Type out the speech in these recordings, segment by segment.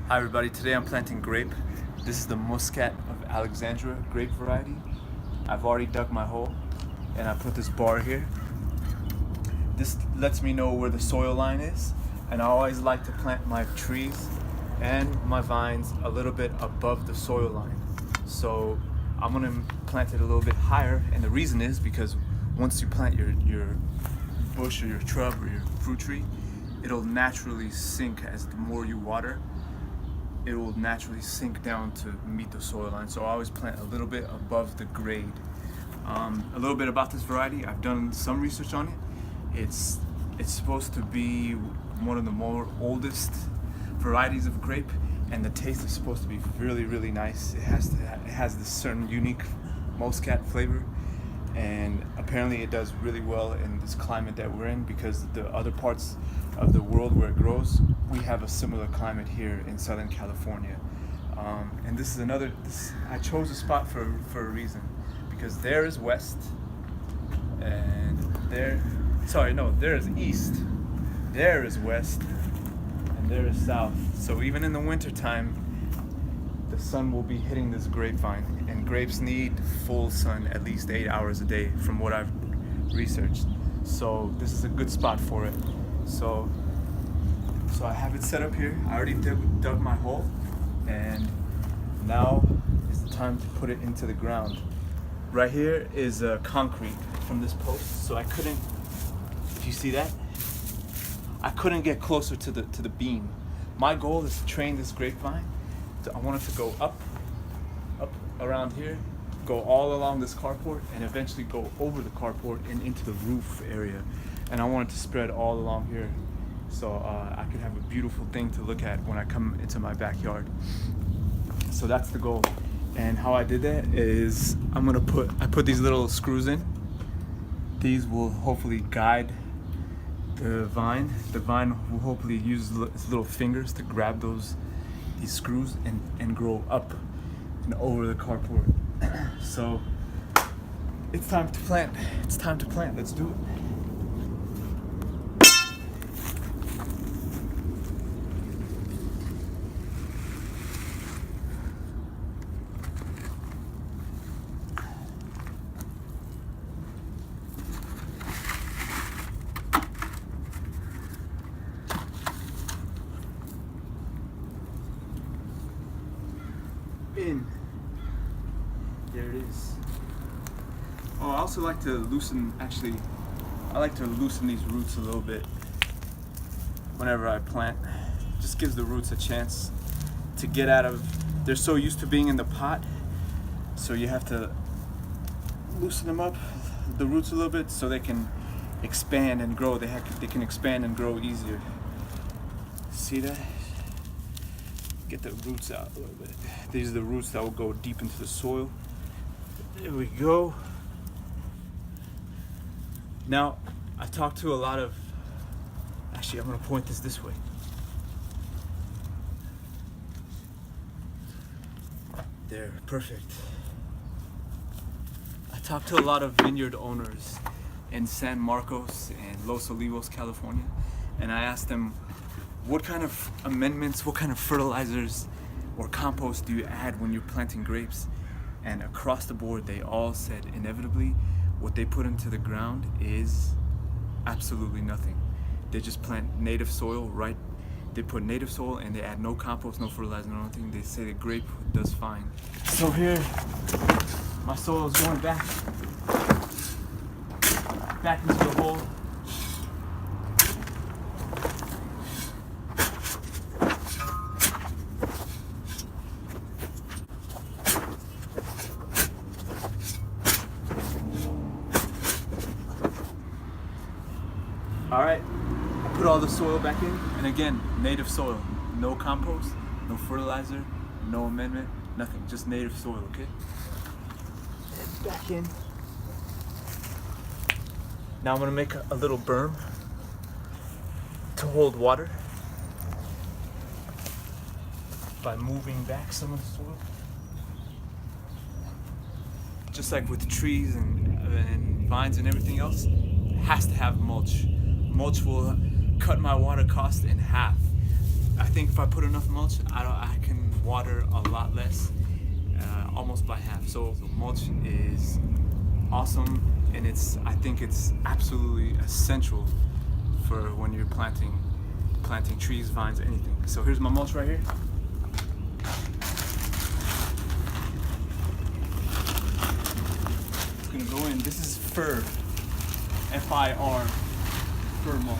Hi everybody, today I'm planting grape. This is the Muscat of Alexandria grape variety. I've already dug my hole and I put this bar here. This lets me know where the soil line is, and I always like to plant my trees and my vines a little bit above the soil line. So I'm gonna plant it a little bit higher, and the reason is because once you plant your bush or your shrub or your fruit tree, it'll naturally sink as the more you water. It will naturally sink down to meet the soil line. So I always plant a little bit above the grade. A little bit about this variety, I've done some research on it. It's supposed to be one of the more oldest varieties of grape, and the taste is supposed to be really nice. It has this certain unique Muscat flavor, and apparently it does really well in this climate that we're in, because the other parts of the world where it grows, we have a similar climate here in Southern California. And this is I chose a spot for a reason, because there is west, and there is east, there is west, and there is south. So even in the winter time, the sun will be hitting this grapevine, and grapes need full sun, at least 8 hours a day from what I've researched. So this is a good spot for it. So I have it set up here. I already dug my hole, and now is the time to put it into the ground. Right here is concrete from this post, so I couldn't, if you see that, I couldn't get closer to the beam. My goal is to train this grapevine. I want it to go up around here, go all along this carport, and eventually go over the carport and into the roof area. And I want it to spread all along here, so I could have a beautiful thing to look at when I come into my backyard. So that's the goal. And how I did that is I put these little screws in. These will hopefully guide the vine. The vine will hopefully use its little fingers to grab these screws and grow up and over the carport. So it's time to plant. It's time to plant. Let's do it. In. There it is. Oh, I also like to loosen, I like to loosen these roots a little bit whenever I plant. It just gives the roots a chance to get out of, they're so used to being in the pot, so you have to loosen them up, the roots a little bit, so they can expand and grow. They can expand and grow easier. See that? Get the roots out a little bit. These are the roots that will go deep into the soil. There we go. Now, I talked to a lot of, actually I'm gonna point this way. There, perfect. I talked to a lot of vineyard owners in San Marcos and Los Olivos, California, and I asked them, what kind of amendments, what kind of fertilizers or compost do you add when you're planting grapes? And across the board, they all said inevitably what they put into the ground is absolutely nothing. They just plant native soil, right? They put native soil and they add no compost, no fertilizer, no nothing. They say the grape does fine. So here, my soil is going back into the hole. All right, I put all the soil back in, and again, native soil, no compost, no fertilizer, no amendment, nothing, just native soil, okay? And back in. Now I'm gonna make a little berm to hold water by moving back some of the soil. Just like with trees and vines and everything else, it has to have mulch. Mulch will cut my water cost in half. I think if I put enough mulch, I can water a lot less, almost by half. So mulch is awesome, and I think it's absolutely essential for when you're planting trees, vines, anything. So here's my mulch right here. It's gonna go in. This is fir, F-I-R, fir mulch.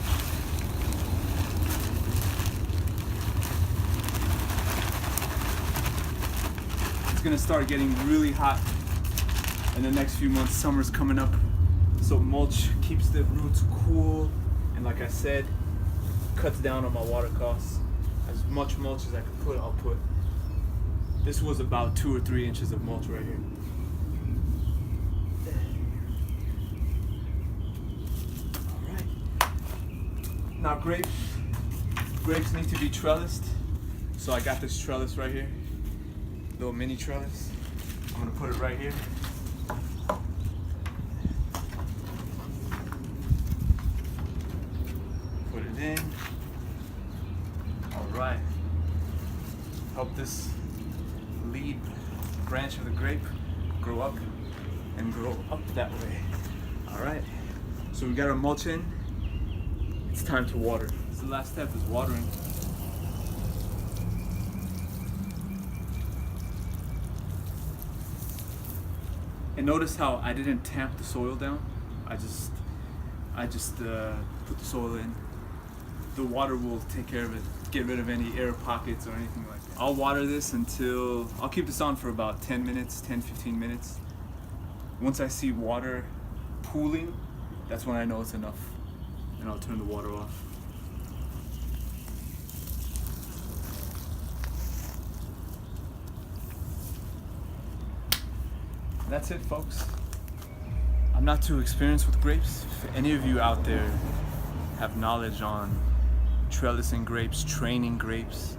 It's gonna start getting really hot in the next few months. Summer's coming up, so mulch keeps the roots cool, and like I said, cuts down on my water costs. As much mulch as I can put, I'll put. This was about 2 or 3 inches of mulch right here. All right. Now grapes need to be trellised, so I got this trellis right here, little mini trellis. I'm gonna put it right here. Put it in. All right. Help this lead branch of the grape grow up and grow up that way. All right. So we got our mulch in. It's time to water. This is the last step, is watering. And notice how I didn't tamp the soil down. I just put the soil in. The water will take care of it, get rid of any air pockets or anything like that. I'll water this until, I'll keep this on for about 10 minutes, 10-15 minutes. Once I see water pooling, that's when I know it's enough, and I'll turn the water off. That's it, folks. I'm not too experienced with grapes. If any of you out there have knowledge on trellising grapes, training grapes,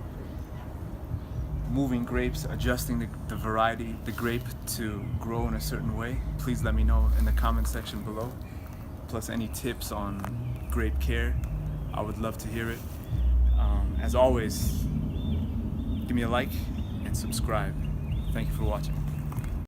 moving grapes, adjusting the variety, the grape to grow in a certain way, please let me know in the comment section below. Plus any tips on grape care, I would love to hear it. As always, give me a like and subscribe. Thank you for watching.